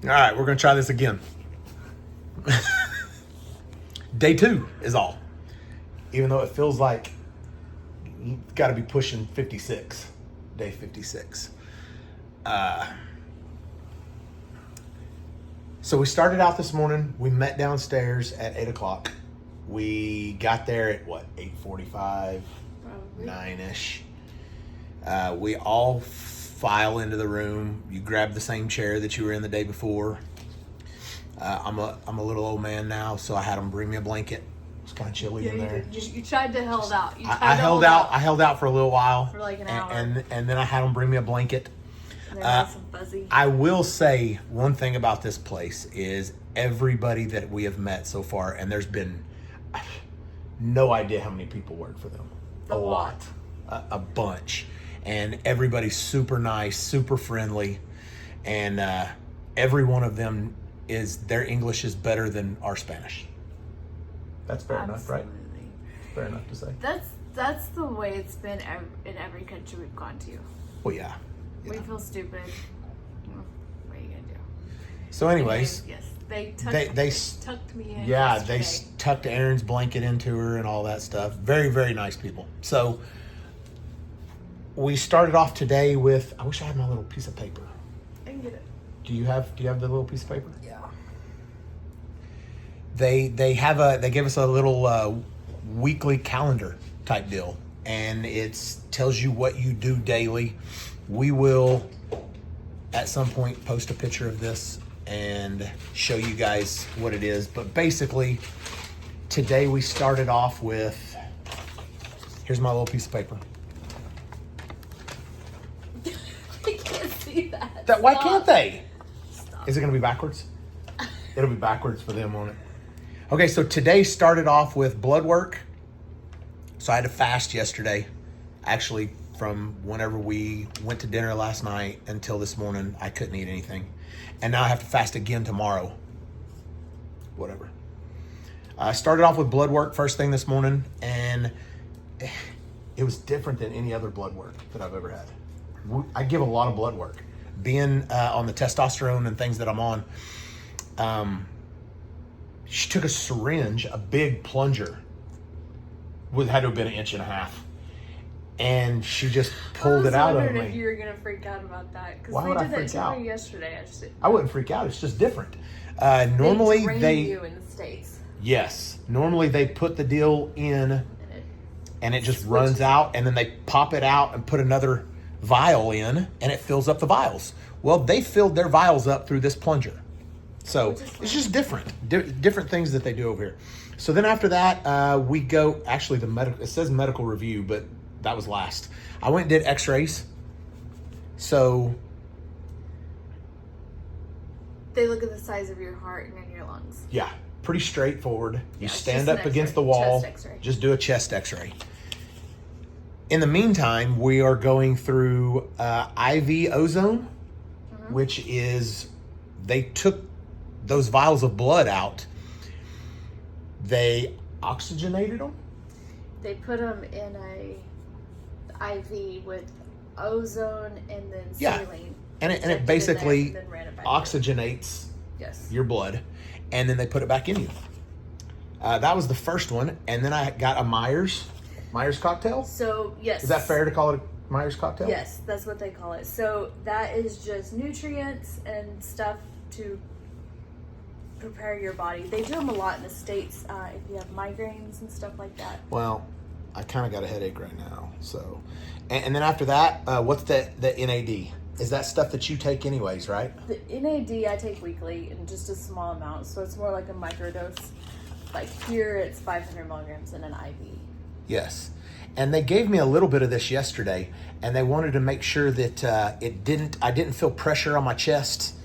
All right, we're going to try this again. Day 2 is all. Even though it feels like you've got to be pushing 56. Day 56. So we started out this morning. We met downstairs at 8 o'clock. We got there at, 8:45, 9-ish. We all file into the room. You grab the same chair that you were in the day before. I'm a little old man now, so I had them bring me a blanket. It was kind of chilly in there. You tried to hold out. I held out. I held out for a little while. For like an hour. And then I had them bring me a blanket. And they're nice and fuzzy. I will say one thing about this place is everybody that we have met so far, and there's been no idea how many people work for them. A lot. A bunch. And everybody's super nice, super friendly. And every one of them their English is better than our Spanish. That's fair enough, right? Fair enough to say. That's the way it's been in every country we've gone to. Well, yeah. We feel stupid. What are you gonna do? So, anyways, yes, they tucked me in. Yeah, yesterday. they tucked Erin's blanket into her and all that stuff. Very, very nice people. So we started off today with. I wish I had my little piece of paper. I can get it. Do you have the little piece of paper? Yeah. They give us a little weekly calendar type deal, and it tells you what you do daily. We will at some point post a picture of this and show you guys what it is. But basically, today we started off with, here's my little piece of paper. I can't see that. Why can't they? Stop. Is it going to be backwards? It'll be backwards for them, won't it? Okay, so today started off with blood work. So I had to fast yesterday. Actually, from whenever we went to dinner last night until this morning, I couldn't eat anything. And now I have to fast again tomorrow. Whatever. I started off with blood work first thing this morning, and it was different than any other blood work that I've ever had. I give a lot of blood work. Being on the testosterone and things that I'm on, she took a syringe, a big plunger, had to have been 1.5 inches, and she just pulled it out of me. I was wondering if you were gonna freak out about that, because Why would I freak out? Me yesterday. I wouldn't freak out. It's just different. Normally they you in the States. Yes. Normally they put the deal in, and it just runs out, and then they pop it out and put another vial in, and it fills up the vials. Well, they filled their vials up through this plunger. So it's just different things that they do over here. So then after that, we go, actually it says medical review, but that was last. I went and did x-rays. So they look at the size of your heart and in your lungs. Yeah, pretty straightforward. You stand up against X-ray. the wall, Chest X-ray. just do a chest x-ray. In the meantime, we are going through IV ozone, which is, they took those vials of blood out. They oxygenated them. They put them in a IV with ozone and then saline. And it basically and ran it back oxygenates yes. your blood, and then they put it back in you. That was the first one, and then I got a Mejers Cocktail. So yes, is that fair to call it a Mejers Cocktail? Yes, that's what they call it. So that is just nutrients and stuff to prepare your body. They do them a lot in the States if you have migraines and stuff like that. Well, I kind of got a headache right now. So, and then after that, what's the NAD? Is that stuff that you take anyways, right? The NAD I take weekly in just a small amount, so it's more like a microdose. Like here, it's 500 milligrams in an IV. Yes. And they gave me a little bit of this yesterday, and they wanted to make sure that I didn't feel pressure on my chest.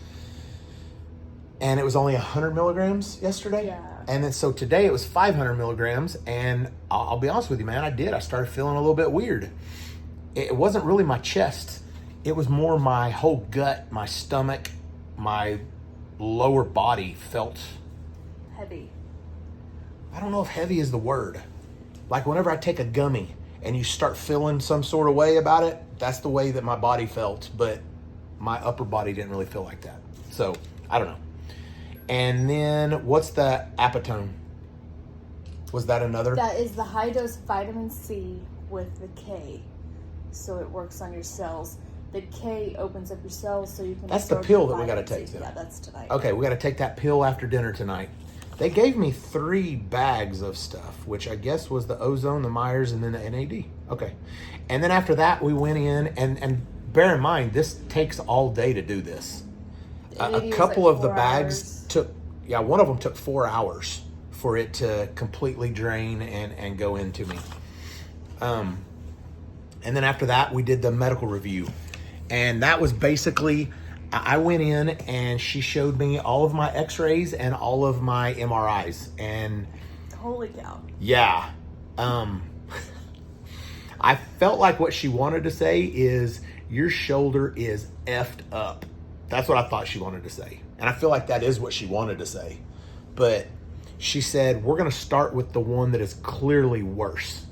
And it was only 100 milligrams yesterday. Yeah. And then so today it was 500 milligrams, and I'll be honest with you, man, I started feeling a little bit weird. It wasn't really my chest. It was more my whole gut, my stomach, my lower body felt heavy. I don't know if heavy is the word. Like whenever I take a gummy and you start feeling some sort of way about it, that's the way that my body felt, but my upper body didn't really feel like that. So I don't know. And then what's the Apatone? Was that another? That is the high dose vitamin C with the K. So it works on your cells. The K opens up your cells so you can. That's the absorb pill the that we got to vitamin take C. then. Yeah, that's tonight. Okay, we got to take that pill after dinner tonight. They gave me 3 bags of stuff, which I guess was the Ozone, the Mejers, and then the NAD. Okay. And then after that, we went in, and bear in mind, this takes all day to do this. A couple like of the 4 bags hours. took, one of them took 4 hours for it to completely drain and go into me. And then after that, we did the medical review. And that was basically, I went in and she showed me all of my x-rays and all of my MRIs. And Holy cow. yeah, I felt like what she wanted to say is, your shoulder is effed up. That's what I thought she wanted to say. And I feel like that is what she wanted to say. But she said, we're going to start with the one that is clearly worse.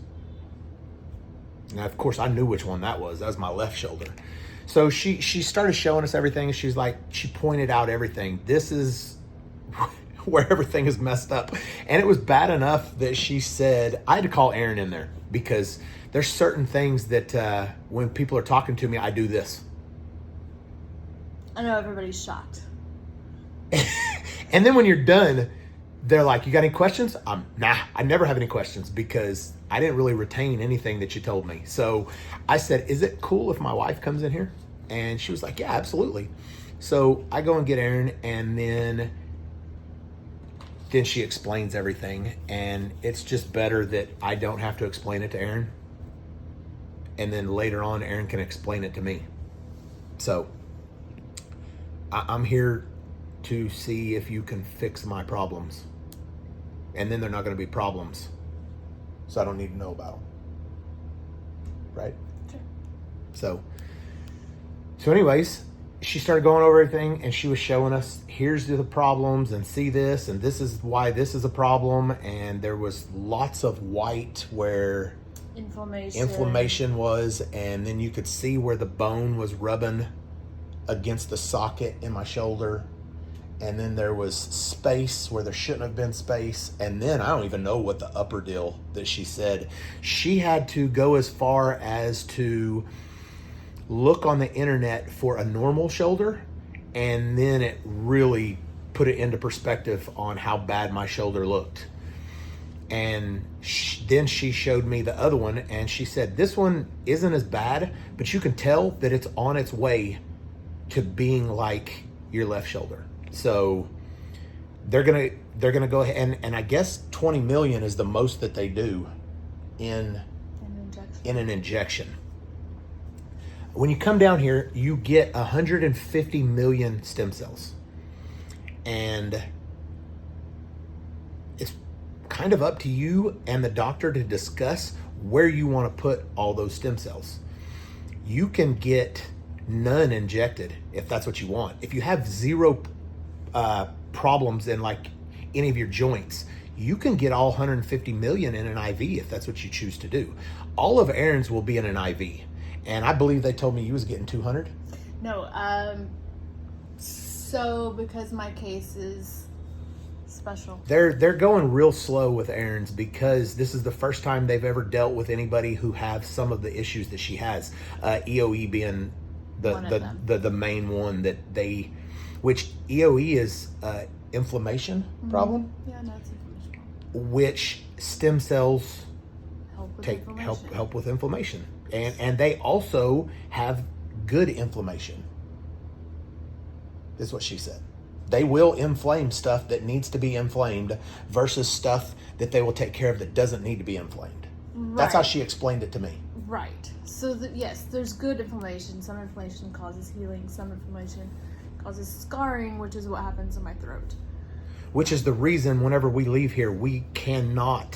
Now, of course, I knew which one that was. That was my left shoulder. So she started showing us everything. She's like, she pointed out everything. This is where everything is messed up. And it was bad enough that she said, I had to call Aaron in there because there's certain things that when people are talking to me, I do this. I know everybody's shocked. And then when you're done, they're like, you got any questions? Nah, I never have any questions because I didn't really retain anything that you told me. So I said, is it cool if my wife comes in here? And she was like, yeah, absolutely. So I go and get Aaron, and then she explains everything. And it's just better that I don't have to explain it to Aaron. And then later on, Aaron can explain it to me. So I'm here to see if you can fix my problems. And then they're not going to be problems. So I don't need to know about them. Right? Sure. So anyways, she started going over everything, and she was showing us, here's the problems, and see this, and this is why this is a problem. And there was lots of white where inflammation was, and then you could see where the bone was rubbing against the socket in my shoulder. And then there was space where there shouldn't have been space. And then I don't even know what the upper deal that she said. She had to go as far as to look on the internet for a normal shoulder. And then it really put it into perspective on how bad my shoulder looked. And then she showed me the other one, and she said, this one isn't as bad, but you can tell that it's on its way to being like your left shoulder. So they're gonna go ahead and I guess 20 million is the most that they do in an injection. When you come down here, you get 150 million stem cells, and it's kind of up to you and the doctor to discuss where you want to put all those stem cells. You can get none injected if that's what you want. If you have zero problems in like any of your joints, you can get all 150 million in an IV if that's what you choose to do. All of Aaron's will be in an IV, and I believe they told me you was getting 200. No, so because my case is special, they're going real slow with Aaron's because this is the first time they've ever dealt with anybody who have some of the issues that she has. EOE being the main one that they, which EOE is inflammation problem. Yeah, no, it's inflammation problem. Which stem cells Help with help with inflammation, and they also have good inflammation. Is what she said. They will inflame stuff that needs to be inflamed versus stuff that they will take care of that doesn't need to be inflamed. Right. That's how she explained it to me. Right. So yes, there's good inflammation. Some inflammation causes healing. Some inflammation causes scarring, which is what happens in my throat. Which is the reason whenever we leave here, we can't have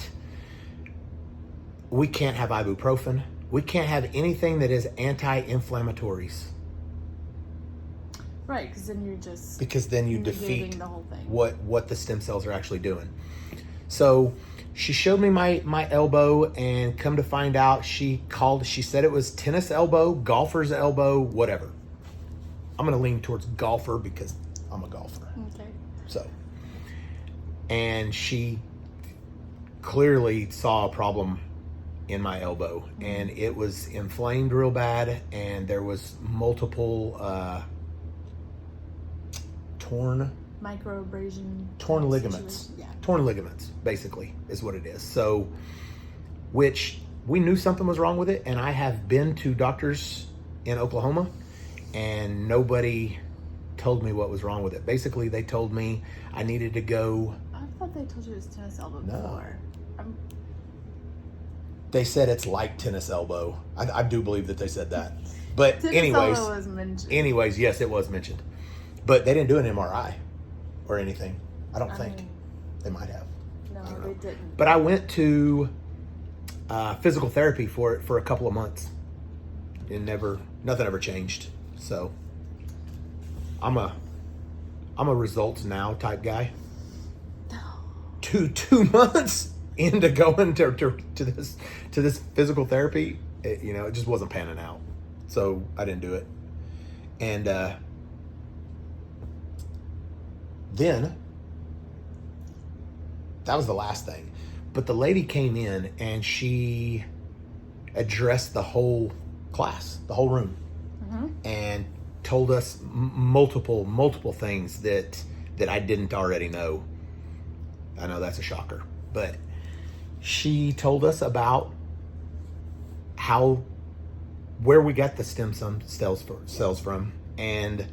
ibuprofen. We can't have anything that is anti-inflammatories. Right, because then you're just... Because then you defeat the whole thing. What the stem cells are actually doing. So she showed me my elbow, and come to find out, she said it was tennis elbow, golfer's elbow, whatever. I'm going to lean towards golfer because I'm a golfer. Okay. So, and she clearly saw a problem in my elbow, and it was inflamed real bad, and there was multiple torn ligaments. Yeah. Torn ligaments, basically, is what it is. So, which we knew something was wrong with it, and I have been to doctors in Oklahoma, and nobody told me what was wrong with it. Basically, they told me I needed to go. I thought they told you it was tennis elbow before. They said it's like tennis elbow. I do believe that they said that. But Tennis elbow was mentioned. anyways, yes, it was mentioned. But they didn't do an MRI or anything. I don't think. They might have. No, they didn't. But I went to physical therapy for it for a couple of months. And nothing ever changed. So I'm a results now type guy. No. 2 months into going to this physical therapy, it just wasn't panning out. So I didn't do it. And then that was the last thing. But the lady came in and she addressed the whole class, the whole room, and told us multiple things that I didn't already know. I know that's a shocker, but she told us about where we got the stem cells from, and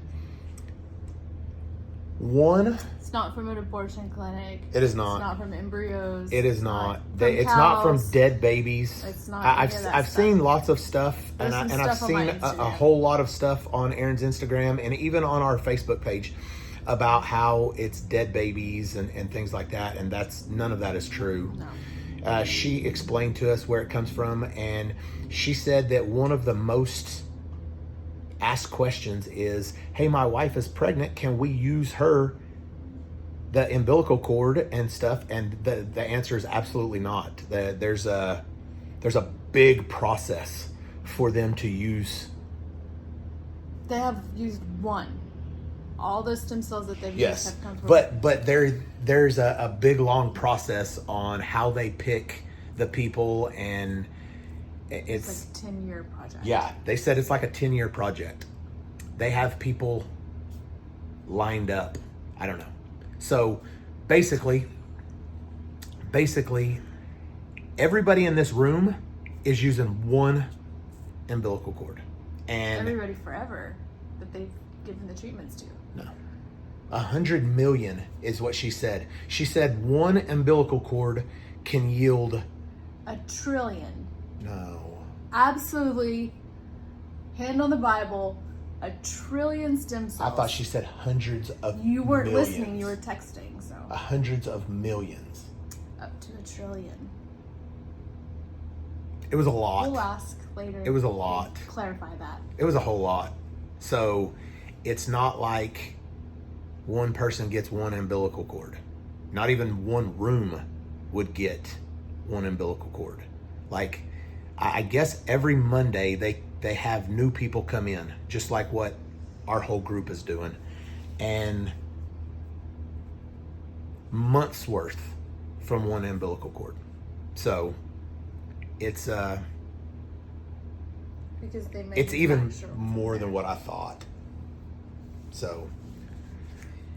it's not from an abortion clinic. It is not. It's not from embryos. It is not. It's not from dead babies. It's not. I've seen lots of stuff, and I've seen a whole lot of stuff on Aaron's Instagram and even on our Facebook page about how it's dead babies and things like that, and none of that is true. No. She explained to us where it comes from, and she said that one of the most asked questions is, "Hey, my wife is pregnant. Can we use the umbilical cord and stuff?" And the answer is absolutely not. There's a big process for them to use. They have used one. All the stem cells that they've used have come from. But there's a big long process on how they pick the people, and it's like a 10-year project. Yeah, they said it's like a 10-year project. They have people lined up. I don't know. So basically, everybody in this room is using one umbilical cord. And everybody forever that they've given the treatments to. No. 100 million is what she said. She said one umbilical cord can yield 1 trillion. No. Absolutely. Hand on the Bible. 1 trillion stem cells. I thought she said hundreds of You weren't millions. listening. You were texting. So hundreds of millions. Up to 1 trillion. It was a lot. We'll ask later. It was a lot. Clarify that. It was a whole lot. So it's not like one person gets one umbilical cord. Not even one room would get one umbilical cord. Like, I guess every Monday they have new people come in, just like what our whole group is doing. And months worth from one umbilical cord. So it's because it's even more than what I thought. So,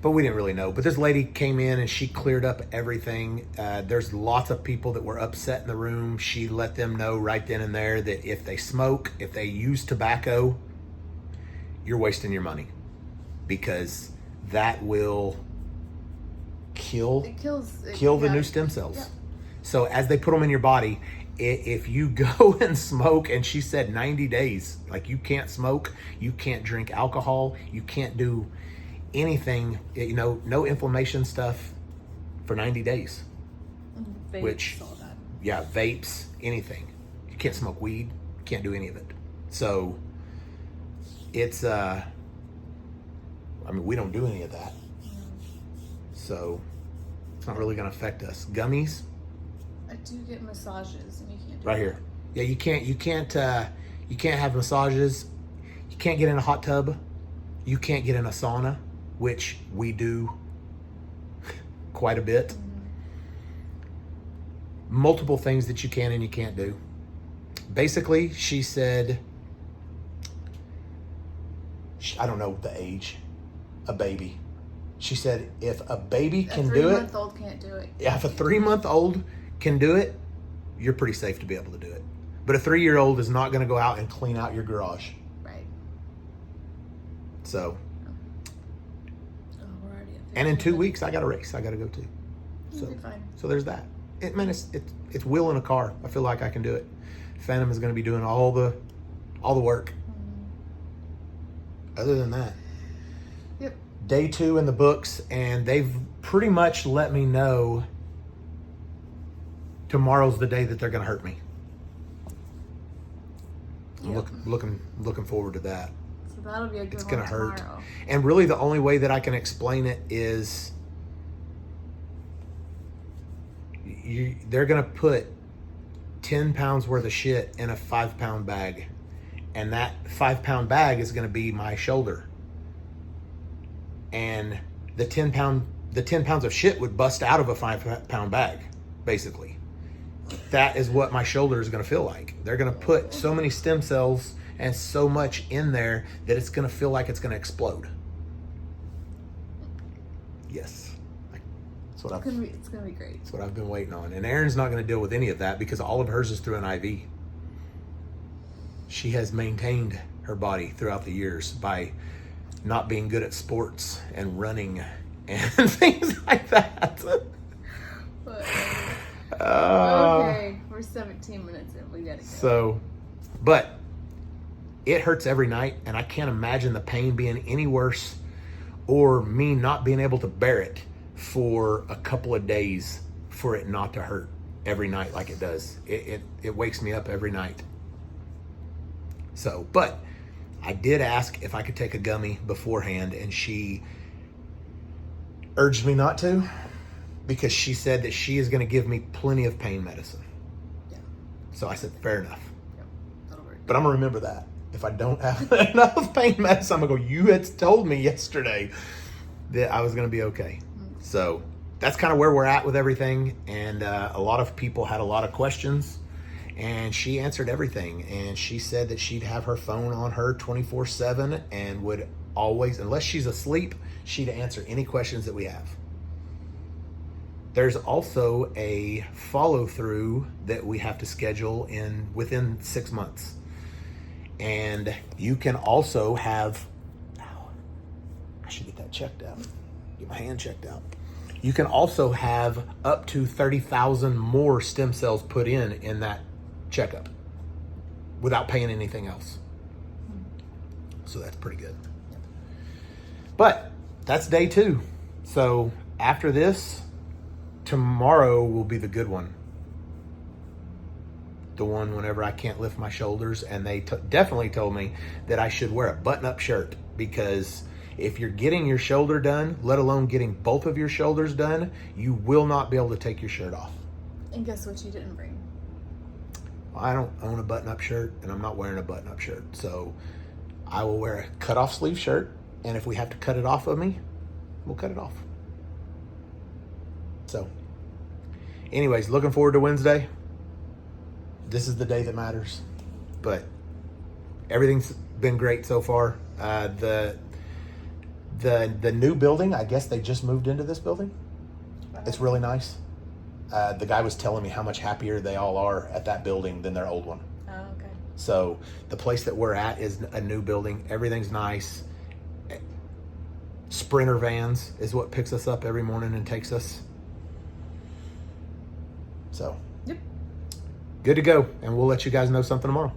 but we didn't really know. But this lady came in and she cleared up everything. There's lots of people that were upset in the room. She let them know right then and there that if they smoke, if they use tobacco, you're wasting your money, because that will kill the new stem cells. Yeah. So as they put them in your body, if you go and smoke, and she said 90 days, like you can't smoke, you can't drink alcohol, you can't do anything, no inflammation stuff for 90 days. Vapes, which, all that. Yeah, vapes, anything. You can't smoke weed, you can't do any of it. So it's, we don't do any of that. So it's not really going to affect us. Gummies. I do get massages, and you can't do right here. Yeah, you can't have massages. You can't get in a hot tub. You can't get in a sauna. which we do quite a bit. Multiple things that you can and you can't do. Basically, she said, I don't know the age, a baby. She said, if a baby can do it, 3-month-old can't do it. if a 3-month-old can do it, you're pretty safe to be able to do it. But a 3-year-old is not going to go out and clean out your garage. Right. So, we're already at and in 2 15 weeks, I got a race I got to go to. You'll be fine. So there's that. It's wheel in a car. I feel like I can do it. Phantom is going to be doing all the work. Other than that, Yep. day 2 in the books, and they've pretty much let me know tomorrow's the day that they're going to hurt me. I'm Yep. looking forward to that. So that'll be a good It's one going to hurt. tomorrow. And really the only way that I can explain it is they're going to put 10 pounds worth of shit in a 5-pound bag. And that 5-pound bag is going to be my shoulder. And the 10 pounds of shit would bust out of a 5-pound bag, basically. That is what my shoulder is going to feel like. They're going to put so many stem cells and so much in there that it's going to feel like it's going to explode. Yes. That's what It's gonna be great. That's what I've been waiting on. And Erin's not going to deal with any of that because all of hers is through an IV. She has maintained her body throughout the years by not being good at sports and running and things like that. But, okay, we're 17 minutes in. We gotta go. So, but it hurts every night, and I can't imagine the pain being any worse or me not being able to bear it for a couple of days for it not to hurt every night like it does. It wakes me up every night. So, but I did ask if I could take a gummy beforehand, and she urged me not to because she said that she is going to give me plenty of pain medicine. Yeah. So I said, fair enough. Yep. That'll work. But I'm going to remember that. If I don't have enough pain medicine, I'm going to go, you had told me yesterday that I was going to be okay. So that's kind of where we're at with everything. And a lot of people had a lot of questions. And she answered everything. And she said that she'd have her phone on her 24/7 and would always, unless she's asleep, she'd answer any questions that we have. There's also a follow-through that we have to schedule within 6 months. And you can also have, I should get that checked out. Get my hand checked out. You can also have up to 30,000 more stem cells put in that checkup without paying anything else. So that's pretty good. But that's day 2. So after this, tomorrow will be the good one. The one whenever I can't lift my shoulders, and they definitely told me that I should wear a button-up shirt, because if you're getting your shoulder done, let alone getting both of your shoulders done, you will not be able to take your shirt off. And guess what you didn't bring? I don't own a button-up shirt, and I'm not wearing a button-up shirt. So I will wear a cut-off sleeve shirt, and if we have to cut it off of me, we'll cut it off. So anyways, looking forward to Wednesday. This is the day that matters. But everything's been great so far. The new building, I guess they just moved into this building. It's really nice. The guy was telling me how much happier they all are at that building than their old one. Oh, okay. So the place that we're at is a new building. Everything's nice. Sprinter vans is what picks us up every morning and takes us. So, Yep. good to go. And we'll let you guys know something tomorrow.